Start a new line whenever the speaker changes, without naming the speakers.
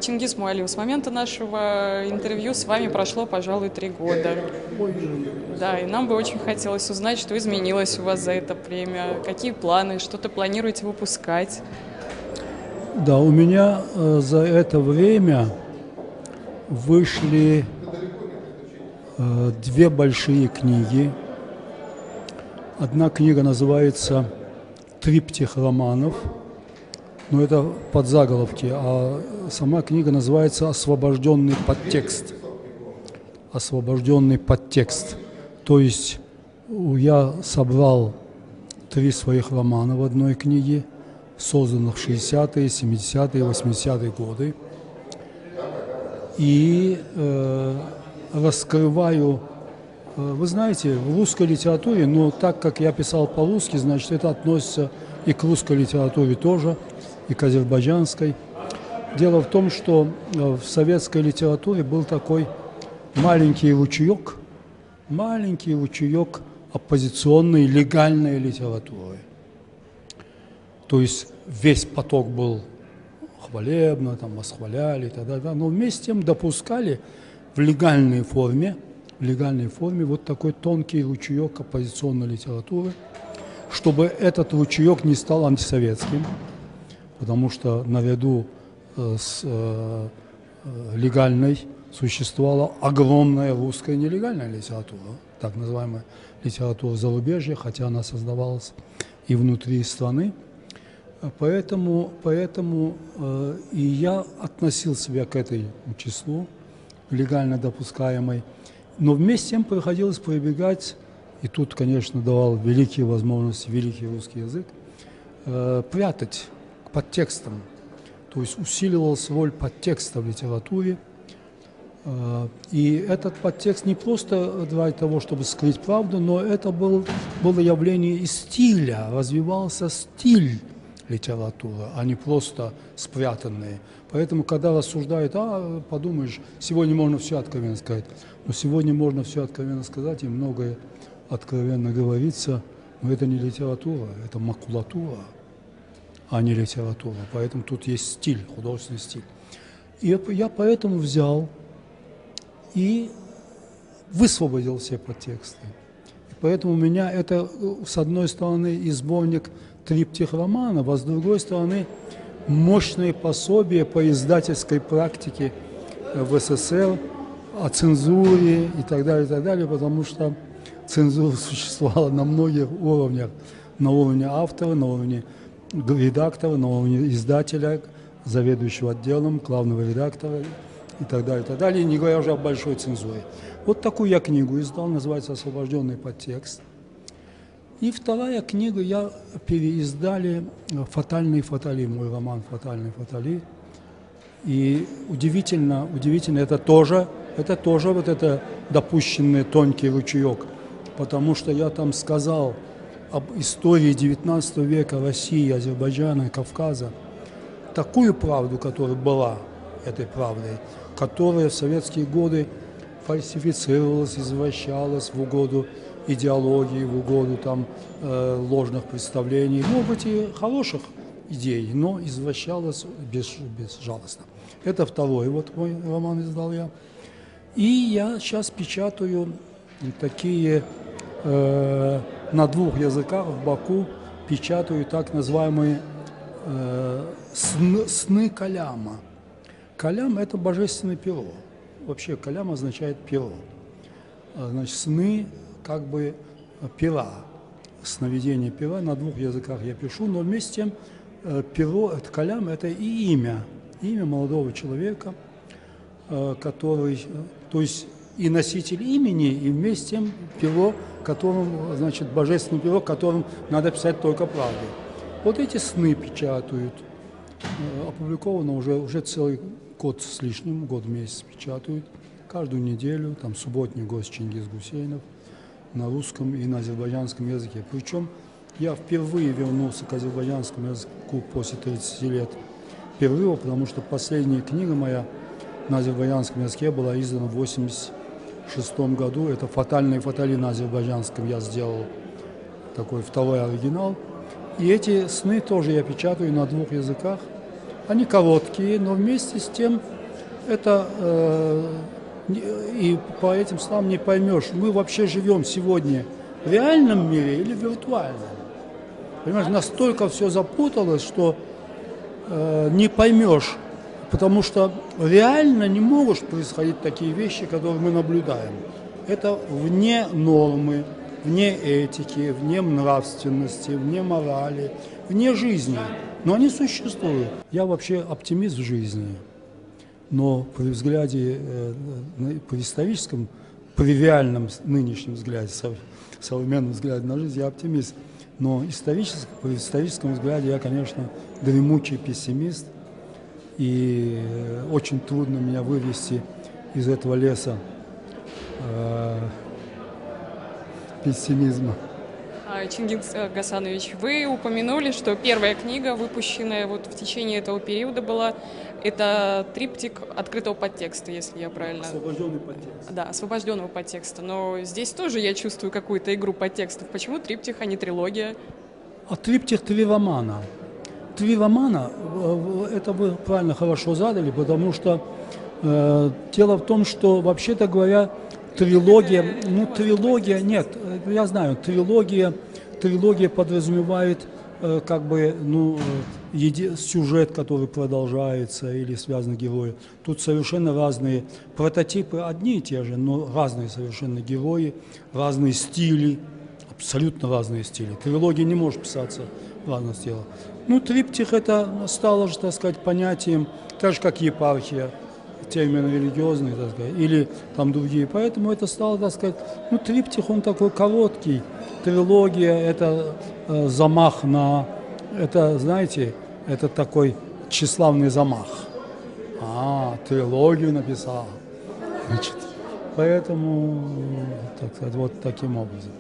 Чингиз Муалиев, с момента нашего интервью с вами прошло, пожалуй, 3 года. Да, и нам бы очень хотелось узнать, что изменилось у вас за это время, какие планы, что-то планируете выпускать.
Да, у меня за это время вышли две большие книги. Одна книга называется «Триптих романов», но это подзаголовки, а сама книга называется «Освобожденный подтекст». «Освобожденный подтекст». То есть я собрал 3 своих романа в одной книге, созданных в 60-е, 70-е, 80-е годы. И раскрываю, вы знаете, в русской литературе, но так как я писал по-русски, значит, это относится и к русской литературе тоже, и к азербайджанской. Дело в том, что в советской литературе был такой маленький ручеек оппозиционной, легальной литературы. То есть весь поток был хвалебно, там восхваляли и так далее, но вместе с тем допускали в легальной форме вот такой тонкий ручеек оппозиционной литературы, чтобы этот ручеек не стал антисоветским, потому что наряду с легальной существовала огромная русская нелегальная литература, так называемая литература зарубежья, хотя она создавалась и внутри страны. Поэтому и я относил себя к этому числу, легально допускаемой, но вместе с тем приходилось прибегать, и тут, конечно, давал великие возможности, великий русский язык, прятать к подтекстам, то есть усиливалась роль подтекста в литературе. И этот подтекст не просто для того, чтобы скрыть правду, но это было явление и стиля, развивался стиль литературы, а не просто спрятанные. Поэтому, когда рассуждают, подумаешь, сегодня можно все откровенно сказать. Но сегодня можно все откровенно сказать, и многое откровенно говорится, но это не литература, это макулатура, а не литература. Поэтому тут есть стиль, художественный стиль. И я поэтому взял и высвободил все подтексты. И поэтому у меня это, с одной стороны, и сборник «Триптих романов», а с другой стороны, мощные пособия по издательской практике в СССР, о цензуре и так далее, потому что цензура существовала на многих уровнях. На уровне автора, на уровне редактора, на уровне издателя, заведующего отделом, главного редактора и так далее, не говоря уже о большой цензуре. Вот такую я книгу издал, называется «Освобожденный подтекст». И вторая книга, я переиздали «Фатальные фатали», мой роман «Фатальные фатали». И удивительно, это тоже вот это допущенный тонкий ручеек, потому что я там сказал об истории XIX века России, Азербайджана, Кавказа, такую правду, которая была этой правдой, которая в советские годы фальсифицировалась, извращалась в угоду идеологии, в угоду там ложных представлений, может быть, и хороших идей, но извращалась безжалостно. Это второй вот мой роман издал я. И я сейчас печатаю такие на 2 языках в Баку, печатаю так называемые сны Каляма. Калям – это божественное перо. Вообще калям означает перо. Значит, сны как бы пера, сновидение пера, на 2 языках я пишу, но вместе с тем перо, это калям, это и имя молодого человека, который, то есть и носитель имени, и вместе с тем перо, которым, значит, божественное перо, которым надо писать только правду. Вот эти сны печатают, опубликовано уже целый год с лишним, год в месяц печатают, каждую неделю, там субботний гость Чингиз Гусейнов, на русском и на азербайджанском языке. Причем я впервые вернулся к азербайджанскому языку после 30 лет перерыва, потому что последняя книга моя на азербайджанском языке была издана в 1986 году. Это «Фатальные фатали» на азербайджанском я сделал такой второй оригинал. И эти сны тоже я печатаю на 2 языках. Они короткие, но вместе с тем это и по этим словам не поймешь, мы вообще живем сегодня в реальном мире или в виртуальном. Понимаешь, настолько все запуталось, что не поймешь, потому что реально не могут происходить такие вещи, которые мы наблюдаем. Это вне нормы, вне этики, вне нравственности, вне морали, вне жизни. Но они существуют. Я вообще оптимист в жизни, но при взгляде, при историческом, при реальном нынешнем взгляде, современном взгляде на жизнь, я оптимист. Но при историческом взгляде я, конечно, дремучий пессимист. И очень трудно меня вывести из этого леса пессимизма.
Чингис Гасанович, вы упомянули, что первая книга, выпущенная вот в течение этого периода была, это триптих открытого подтекста, если я правильно...
Освобожденный подтекст.
Да, освобожденного подтекста. Но здесь тоже я чувствую какую-то игру подтекстов. Почему триптих, а не трилогия?
А триптих 3 романа. 3 романа, это вы правильно, хорошо задали, потому что дело в том, что, вообще-то говоря, трилогия, нет, я знаю, трилогия подразумевает как бы, сюжет, который продолжается или связаны герои. Тут совершенно разные прототипы, одни и те же, но разные совершенно герои, разные стили, абсолютно разные стили. Трилогия не может писаться в разных стилях. Триптих это стало же, так сказать, понятием, так же, как епархия, термин религиозный, так сказать, или там другие. Поэтому это стало, так сказать, триптих, он такой короткий. Трилогия – это замах на, это, знаете, это такой тщеславный замах. Трилогию написал. Значит, поэтому, так сказать, вот таким образом.